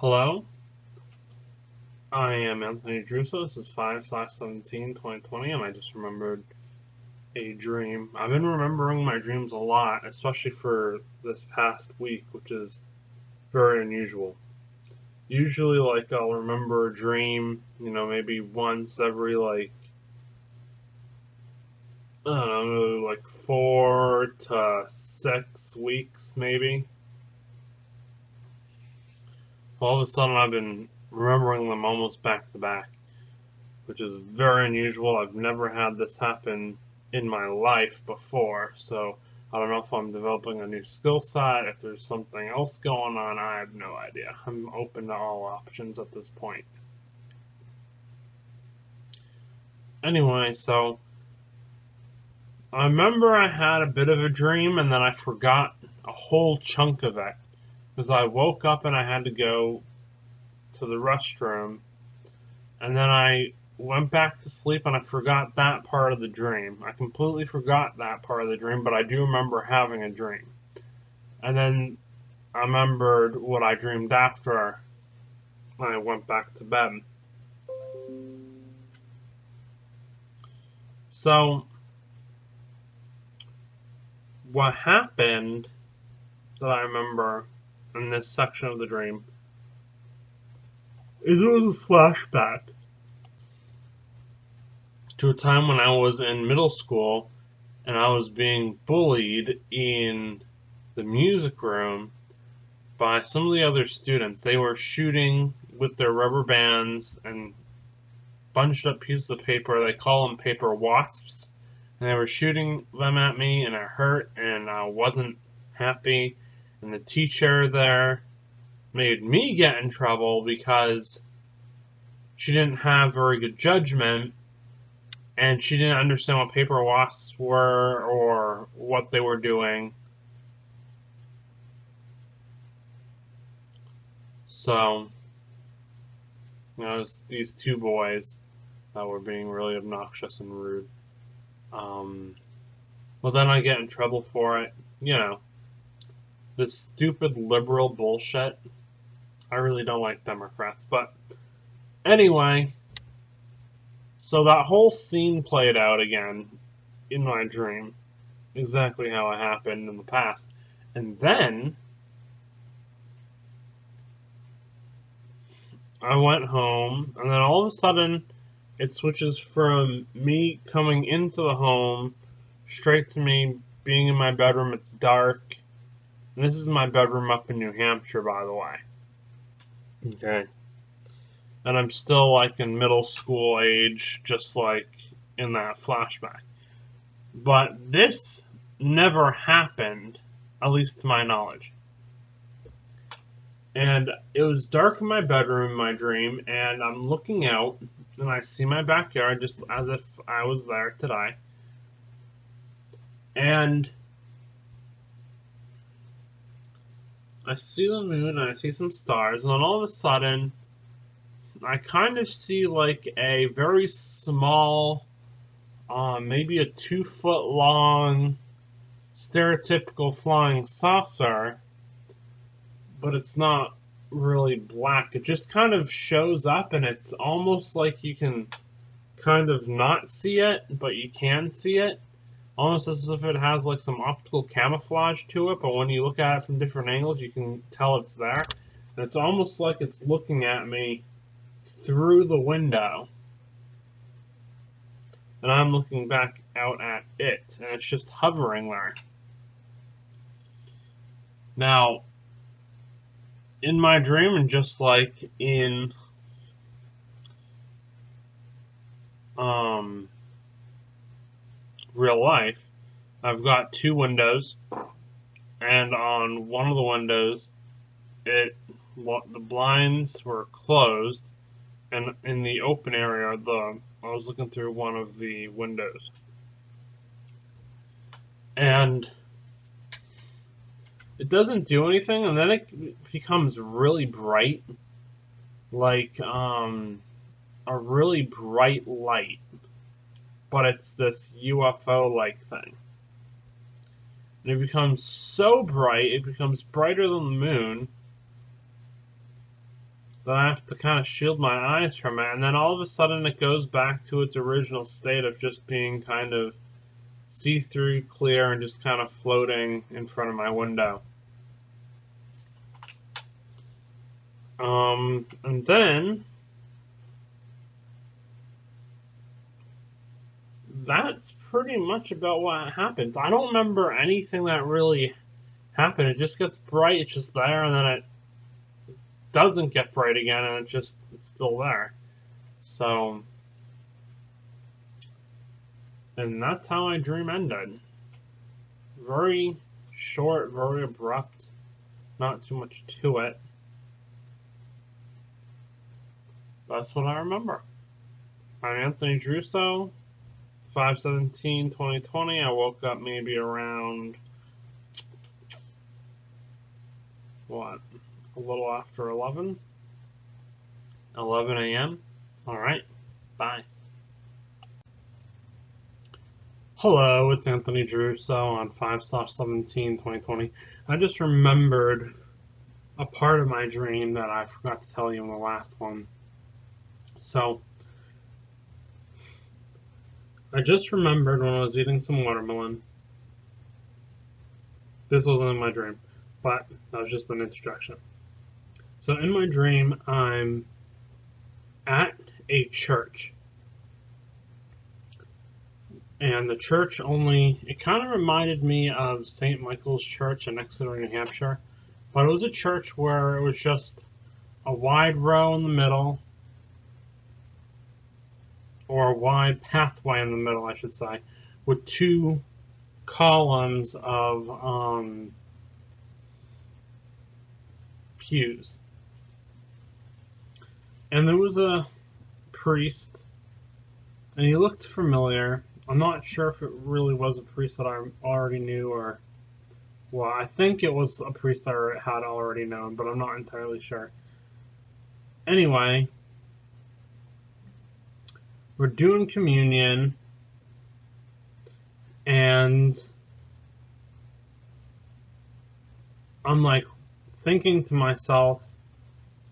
Hello, I am Anthony Giarrusso. This is 5/17/2020, and I just remembered a dream. I've been remembering my dreams a lot, especially for this past week, which is very unusual. Usually, I'll remember a dream, maybe once every, I don't know, 4 to 6 weeks, maybe. All of a sudden, I've been remembering them almost back to back, which is very unusual. I've never had this happen in my life before, so I don't know if I'm developing a new skill set, if there's something else going on. I have no idea. I'm open to all options at this point. Anyway, so I remember I had a bit of a dream and then I forgot a whole chunk of it because I woke up and I had to go to the restroom, and then I went back to sleep and I forgot that part of the dream. I completely forgot that part of the dream, but I do remember having a dream. And then I remembered what I dreamed after I went back to bed. So, what happened that I remember in this section of the dream is it was a flashback to a time when I was in middle school and I was being bullied in the music room by some of the other students. They were shooting with their rubber bands and bunched up pieces of paper. They call them paper wasps. And they were shooting them at me, and it hurt, and I wasn't happy. And the teacher there made me get in trouble because she didn't have very good judgment, and she didn't understand what paper wasps were or what they were doing. So, it's these two boys that were being really obnoxious and rude. Well, then I get in trouble for it. This stupid liberal bullshit. I really don't like Democrats. But anyway, so that whole scene played out again in my dream. Exactly how it happened in the past. And then I went home, and then all of a sudden it switches from me coming into the home straight to me being in my bedroom. It's dark. And this is my bedroom up in New Hampshire, by the way. Okay. And I'm still in middle school age, just like in that flashback. But this never happened, at least to my knowledge. And it was dark in my bedroom in my dream, and I'm looking out, and I see my backyard just as if I was there today. And I see the moon, and I see some stars, and then all of a sudden, I kind of see a very small, maybe a 2 foot long, stereotypical flying saucer, but it's not really black. It just kind of shows up, and it's almost like you can kind of not see it, but you can see it. Almost as if it has some optical camouflage to it, but when you look at it from different angles, you can tell it's there. And it's almost like it's looking at me through the window. And I'm looking back out at it, and it's just hovering there. Now, in my dream, and just like in real life, I've got two windows, and on one of the windows, the blinds were closed, and in the open area, I was looking through one of the windows, and it doesn't do anything, and then it becomes really bright, like a really bright light, but it's this UFO-like thing. And it becomes so bright, it becomes brighter than the moon, that I have to kind of shield my eyes from it, and then all of a sudden it goes back to its original state of just being kind of see-through, clear, and just kind of floating in front of my window. And then that's pretty much about what happens. I don't remember anything that really happened. It just gets bright, it's just there, and then it doesn't get bright again, and it's still there. So, and that's how my dream ended. Very short, very abrupt, not too much to it. That's what I remember. I'm Anthony Giarrusso, 5/17/2020. I woke up maybe around, what, a little after 11 a.m. Alright, bye. Hello, it's Anthony Giarrusso on 5/17/2020. I just remembered a part of my dream that I forgot to tell you in the last one. So, I just remembered when I was eating some watermelon. This wasn't in my dream, but that was just an interjection. So in my dream, I'm at a church. And the church it kind of reminded me of St. Michael's Church in Exeter, New Hampshire. But it was a church where it was just a wide row in the middle, or a wide pathway in the middle, I should say, with two columns of pews. And there was a priest, and he looked familiar. I'm not sure if it really was a priest that I already knew, or, well, I think it was a priest that I had already known, but I'm not entirely sure. Anyway, we're doing communion, and I'm like thinking to myself,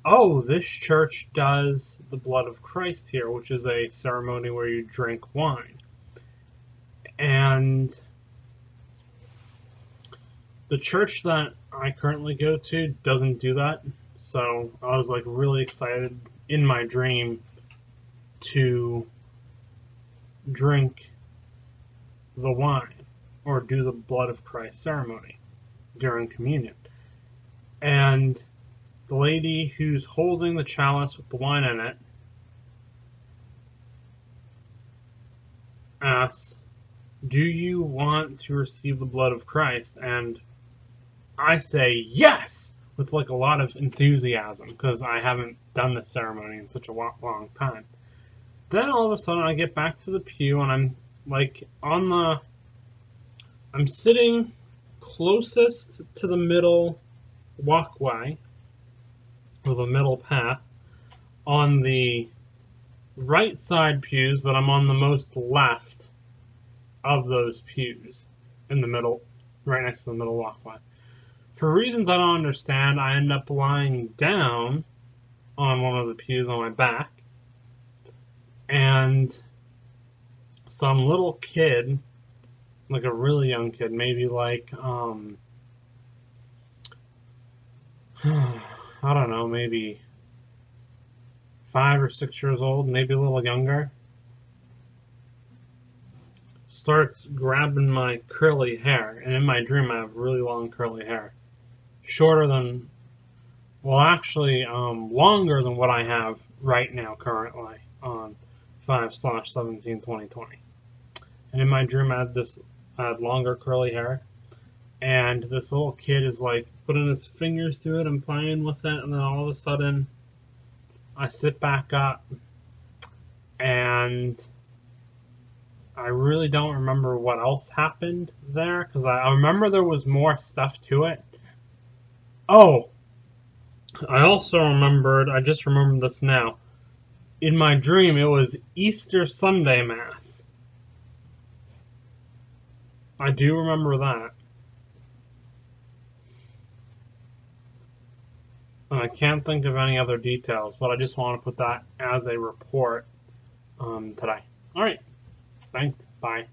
oh, this church does the blood of Christ here, which is a ceremony where you drink wine. And the church that I currently go to doesn't do that. So I was like really excited in my dream to drink the wine or do the blood of Christ ceremony during communion. And the lady who's holding the chalice with the wine in it asks, do you want to receive the blood of Christ? And I say yes, with like a lot of enthusiasm, because I haven't done this ceremony in such a long time. Then all of a sudden I get back to the pew, and I'm like I'm sitting closest to the middle walkway, or the middle path, on the right side pews, but I'm on the most left of those pews, in the middle, right next to the middle walkway. For reasons I don't understand, I end up lying down on one of the pews on my back, and some little kid, like a really young kid, maybe like, I don't know, maybe 5 or 6 years old, maybe a little younger, starts grabbing my curly hair. And in my dream, I have really long curly hair. Shorter than, well, actually, longer than what I have right now currently on 5/17/2020. And in my dream, I had longer curly hair, and this little kid is like putting his fingers through it and playing with it, and then all of a sudden, I sit back up, and I really don't remember what else happened there, because I remember there was more stuff to it. Oh, I also I just remembered this now. In my dream, it was Easter Sunday Mass. I do remember that. And I can't think of any other details, but I just want to put that as a report today. All right. Thanks. Bye.